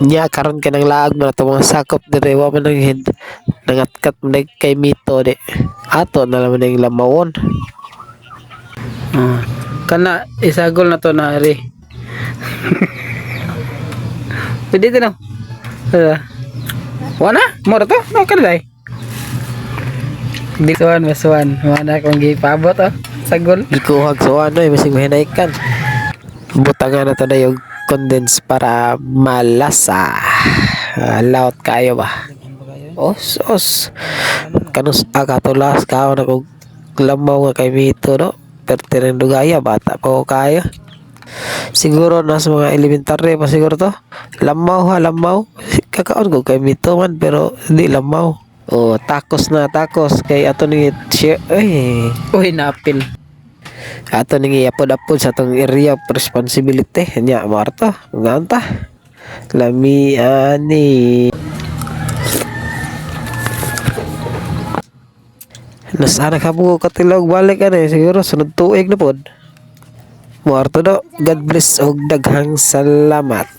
Nya karon ka ng laag mo na to mga sakop dire wa man ang head nangatkat mo na kay mito di. Ato na naman yung lamawon. Ah, kana isagol na to na ri. Pwede to no. Wana, mo to? No kanilay. Disuan masuan, mana kong gipabot oh. Sagol. Ikuhag sa ano masing mahinaykan. Butangan na to na yung condense para malasa. Laot kayo ba? Os. Kanus akatulas kao na kung lamaw nga kay mito no. Pertineng dugaya bata pa ko kaya. Siguro nasa mga elementary pa siguro to. Lamaw. Kakaon ko kay mito man pero hindi lamaw. Oh, takos kay ato ni share. Uy, napil. Ato ning iapod-apod sa tong area of responsibility nya marto nganta lami ani nasana ka mo katilog balik ani siguro sunod tuig na pod marto do. God bless og daghang salamat.